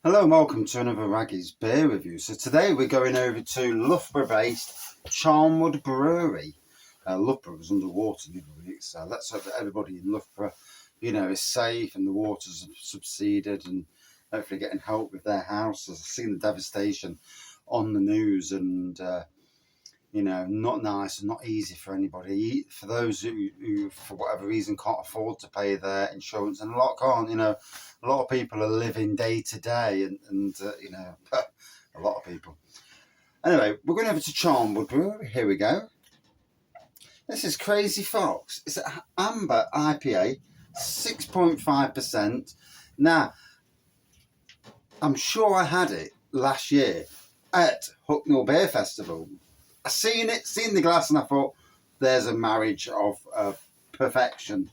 Hello and welcome to another Raggy's Beer Review. So today we're going over to Loughborough-based Charnwood Brewery. Loughborough was underwater the other week, so let's hope that everybody in Loughborough, is safe and the waters have subsided and hopefully getting help with their houses. I've seen the devastation on the news and, not nice and not easy for anybody. For those who, for whatever reason, can't afford to pay their insurance, and a lot can't, a lot of people are living day to day, and a lot of people. Anyway, we're going over to Charnwood Brewery. Here we go. This is Crazy Fox. It's an amber IPA, 6.5%. Now, I'm sure I had it last year at Hucknall Beer Festival. I seen the glass, and I thought, there's a marriage of perfection.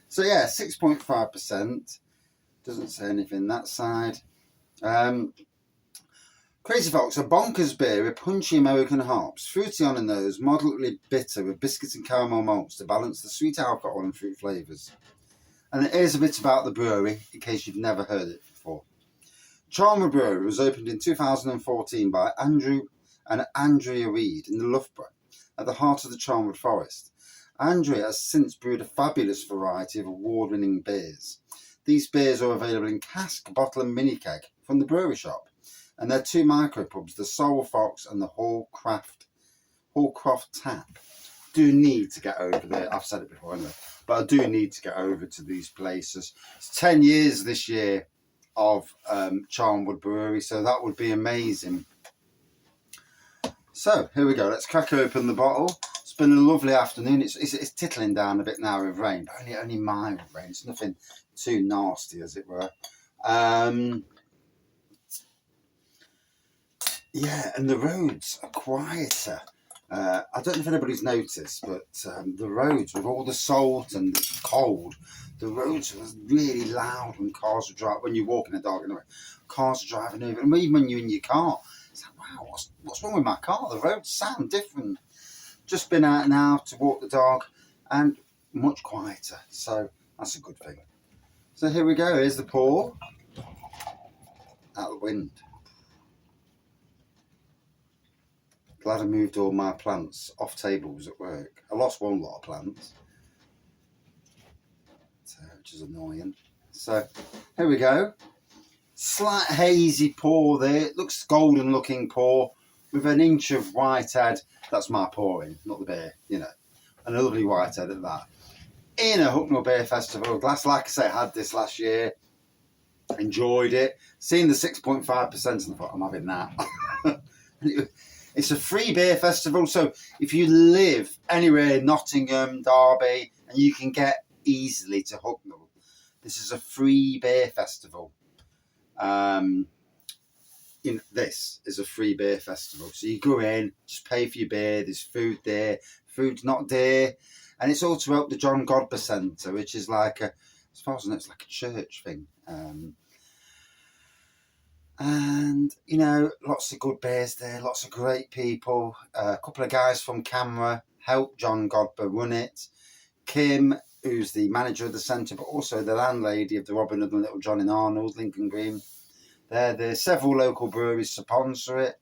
So yeah, 6.5%. Doesn't say anything that side. Crazy Fox, a bonkers beer with punchy American hops, fruity on the nose, moderately bitter with biscuits and caramel malts to balance the sweet alcohol and fruit flavours. And here's a bit about the brewery, in case you've never heard it before. Charnwood Brewery was opened in 2014 by Andrew and Andrea Reed in the Loughborough, at the heart of the Charnwood Forest. Andrea has since brewed a fabulous variety of award-winning beers. These beers are available in cask, bottle and mini keg from the brewery shop. And they're two micropubs, the Soul Fox and the Hallcroft Tap. Do need to get over there. I've said it before anyway, but I do need to get over to these places. It's 10 years this year of Charnwood Brewery, so that would be amazing. So here we go. Let's crack open the bottle. It's been a lovely afternoon. It's tittling down a bit now with rain, but only mild rain. It's nothing too nasty, as it were. Yeah, and the roads are quieter. I don't know if anybody's noticed, but the roads, with all the salt and the cold, the roads are really loud when cars are driving. When you walk in the dark, anyway, cars are driving over, and even when you're in your car, it's like, wow, what's wrong with my car? The roads sound different. Just been out now to walk the dog, and much quieter. So that's a good thing. So here we go. Here's the pour. Out the wind. Glad I moved all my plants off tables at work. I lost one lot of plants, which is annoying. So here we go. Slight hazy pour there. It looks golden looking pour with an inch of white head. That's my pouring, not the beer, And a lovely white head at that. In a Hucknall Beer Festival glass. Like I say, I had this last year. Enjoyed it. Seen the 6.5% and I thought, I'm having that. It's a free beer festival, so if you live anywhere, Nottingham, Derby, and you can get easily to Hucknall, this is a free beer festival. This is a free beer festival. So you go in, just pay for your beer, there's food there, food's not dear, and it's all to help the John Godber Centre, which is like as far as I know, it's like a church thing. And, lots of good beers there, lots of great people. A couple of guys from camera helped John Godber run it. Kim, who's the manager of the centre, but also the landlady of the Robin Hood and Little John in Arnold, Lincoln Green. There's several local breweries sponsor it.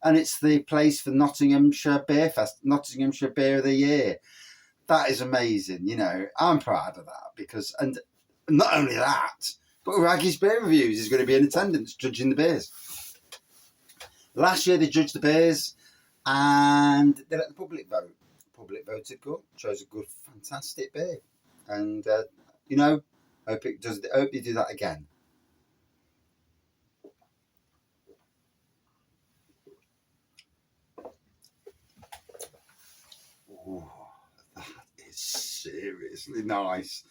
And it's the place for Nottinghamshire Beer Fest, Nottinghamshire Beer of the Year. That is amazing, I'm proud of that and not only that, but Raggy's Beer Reviews is going to be in attendance judging the beers. Last year they judged the beers and they let the public vote. The public voted good, chose a good, fantastic beer. And, hope they do that again. Oh, that is seriously nice.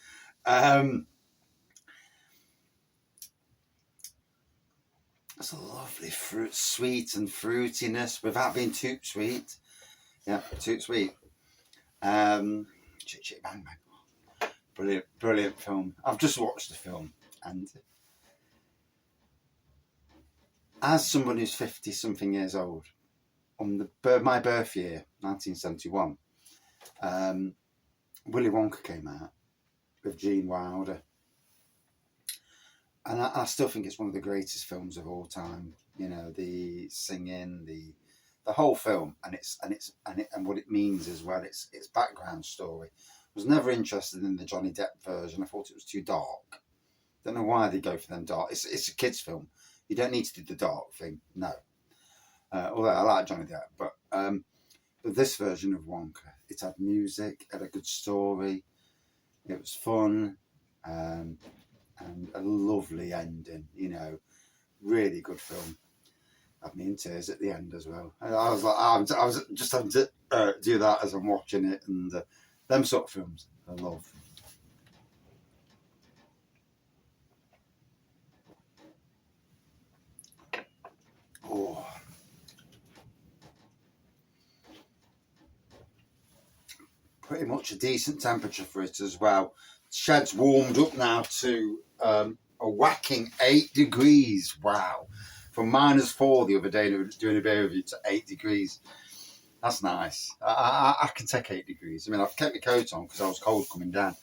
It's a lovely fruit, sweet and fruitiness without being too sweet. Yeah, too sweet. Chick Chick Bang Bang. Brilliant film. I've just watched the film, and as someone who's 50-something years old, on my birth year, 1971, Willy Wonka came out with Gene Wilder. And I still think it's one of the greatest films of all time. You know, the singing, the whole film, and what it means as well. Its background story. I was never interested in the Johnny Depp version. I thought it was too dark. Don't know why they go for them dark. It's a kids' film. You don't need to do the dark thing. No. Although I like Johnny Depp, but this version of Wonka, it had music, it had a good story, it was fun, and a lovely ending. You know, really good film. Had me in tears at the end as well. And I was like, I was just having to do that as I'm watching it, and them sort of films I love. Oh. Pretty much a decent temperature for it as well. Shed's warmed up now to a whacking 8 degrees. Wow. From -4 the other day doing a beer review to 8 degrees. That's nice. I can take 8 degrees. I mean, I've kept my coat on because I was cold coming down.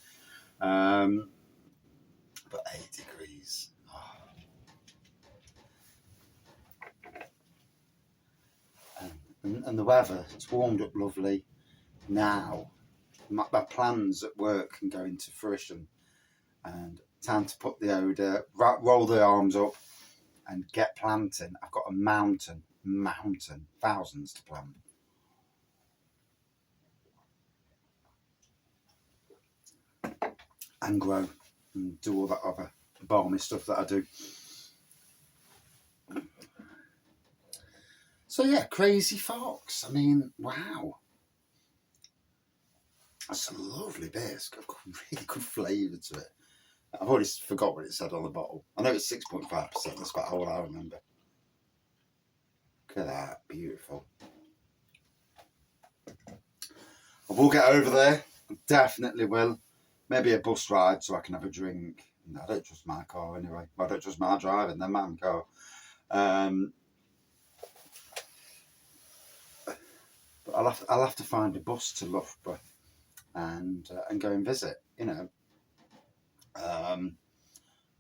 But 8 degrees. Oh. And the weather, it's warmed up lovely now. My plans at work can go into fruition, and time to put the odor, roll the arms up and get planting. I've got a mountain, thousands to plant. And grow and do all that other balmy stuff that I do. So yeah, Crazy Fox. I mean, wow. That's a lovely beer. It's got a really good flavour to it. I've already forgot what it said on the bottle. I know it's 6.5%. That's about all I remember. Look at that. Beautiful. I will get over there. I definitely will. Maybe a bus ride so I can have a drink. I don't trust my car anyway. I don't trust my driving, then my car. But I'll have to find a bus to Loughborough and go and visit. You know,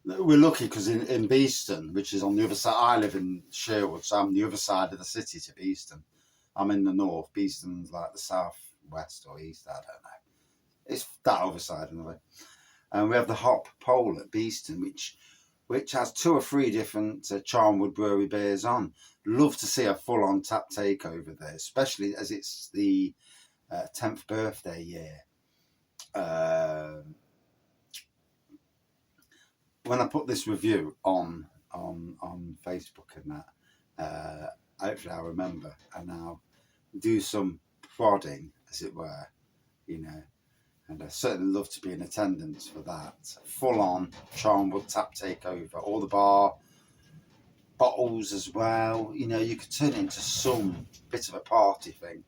we're lucky because in Beeston, which is on the other side, I live in Sherwood, so I'm the other side of the city to Beeston. I'm in the north. Beeston's like the south, west or east. I don't know. It's that other side anyway. And we have the Hop Pole at Beeston, which has 2 or 3 different Charnwood Brewery beers on. Love to see a full-on tap takeover there, especially as it's the 10th birthday year. When I put this review on Facebook and that, hopefully I'll remember and I'll do some prodding, as it were, you know. And I certainly love to be in attendance for that. Full-on Charnwood tap takeover. All the bar bottles as well. You know, you could turn it into some bit of a party thing.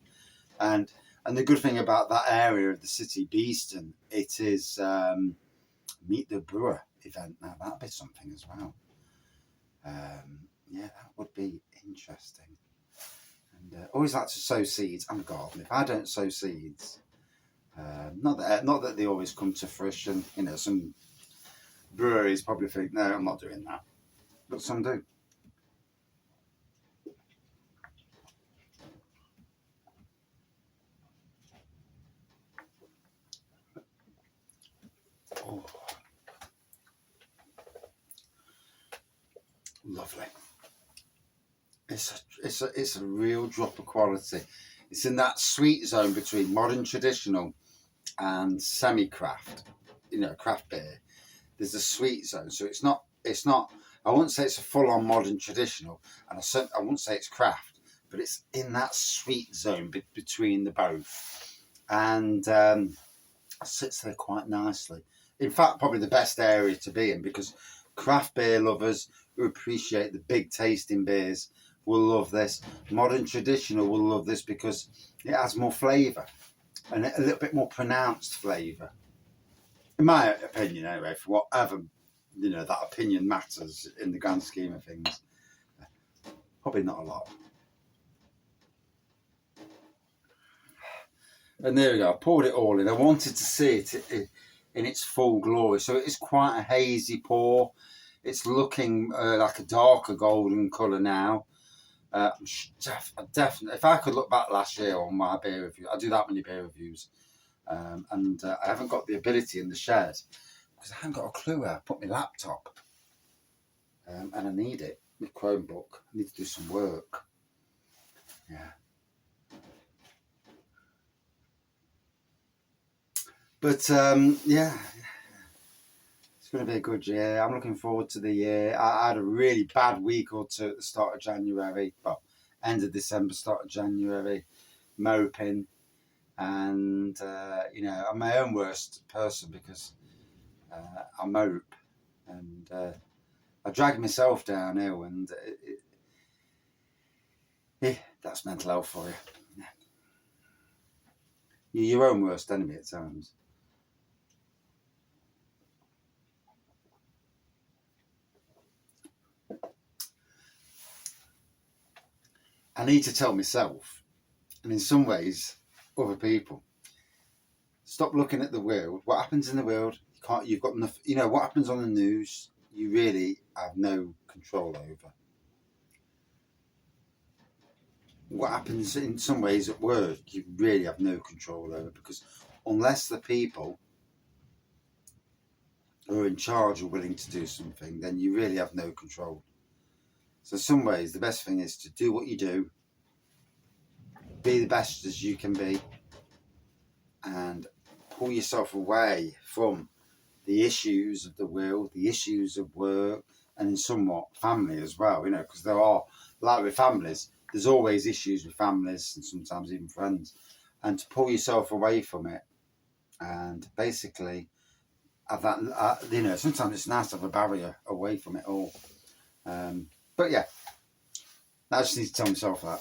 And the good thing about that area of the city, Beeston, it is Meet the Brewer event. Now, that'd be something as well. Yeah, that would be interesting. And always like to sow seeds. I'm a gardener. If I don't sow seeds... not that they always come to fruition. You know, some breweries probably think, no, I'm not doing that. But some do. Oh. Lovely. It's a real drop of quality. It's in that sweet zone between modern traditional and semi-craft, you know, craft beer. There's a sweet zone, so it's not. I wouldn't say it's a full-on modern traditional, and I wouldn't say it's craft, but it's in that sweet zone between the both, and sits there quite nicely. In fact, probably the best area to be in, because craft beer lovers who appreciate the big tasting beers will love this. Modern traditional will love this because it has more flavour and a little bit more pronounced flavour. In my opinion, anyway, for whatever, you know, that opinion matters in the grand scheme of things. Probably not a lot. And there we go. I poured it all in. I wanted to see it in its full glory. So it is quite a hazy pour. It's looking like a darker golden colour now. Definitely, if I could look back last year on my beer review, I do that many beer reviews, and I haven't got the ability in the shed because I haven't got a clue where I put my laptop, and I need it. My Chromebook. I need to do some work. Yeah. But yeah, it's going to be a good year. I'm looking forward to the year. I had a really bad week or two at the start of January. Well, end of December, start of January, moping. And, I'm my own worst person because I mope. And I drag myself downhill. And that's mental health for you. You're your own worst enemy at times. I need to tell myself, and in some ways, other people, stop looking at the world. What happens in the world, you've got enough, what happens on the news, you really have no control over. What happens in some ways at work, you really have no control over, because unless the people who are in charge are willing to do something, then you really have no control. So in some ways, the best thing is to do what you do, be the best as you can be, and pull yourself away from the issues of the world, the issues of work, and in somewhat family as well, because there are, like with families, there's always issues with families and sometimes even friends, and to pull yourself away from it and basically have that, sometimes it's nice to have a barrier away from it all. But yeah, I just need to tell myself that.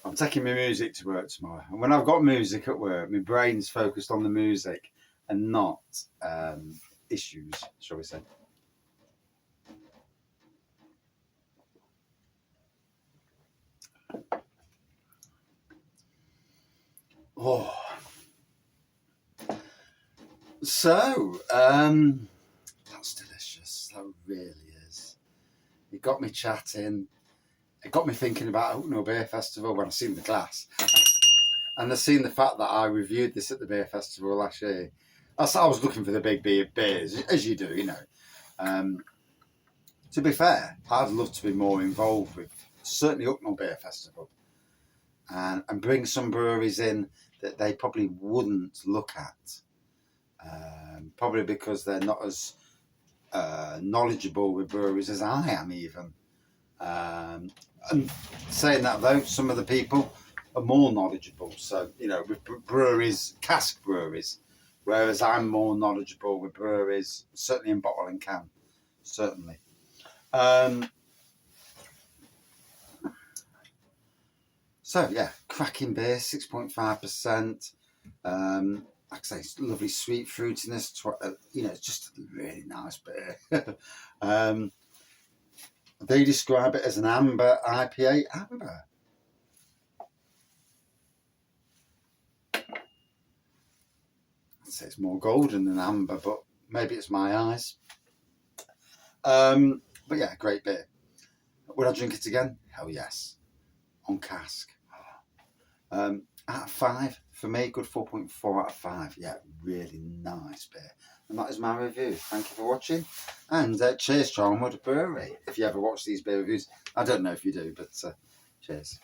I'm taking my music to work tomorrow. And when I've got music at work, my brain's focused on the music and not issues, shall we say. Oh. So, that's delicious. That really is. It got me chatting. It got me thinking about Hucknall Beer Festival when I seen the glass. And I seen the fact that I reviewed this at the beer festival last year. I was looking for the big beers, as you do, To be fair, I'd love to be more involved with certainly Hucknall Beer Festival and bring some breweries in that they probably wouldn't look at. Probably because they're not as knowledgeable with breweries as I am even. And saying that though, some of the people are more knowledgeable. So, with breweries, cask breweries, whereas I'm more knowledgeable with breweries, certainly in bottle and can, certainly. So yeah, cracking beer, 6.5%. Like I say, it's lovely sweet fruitiness. It's just a really nice beer. They describe it as an amber IPA. Amber. I'd say it's more golden than amber, but maybe it's my eyes. But yeah, great beer. Would I drink it again? Hell yes. On cask. Out of 5 for me, good 4.4 out of 5. Yeah, really nice beer. And that is my review. Thank you for watching. And cheers, Charnwood Brewery. If you ever watch these beer reviews, I don't know if you do, but cheers.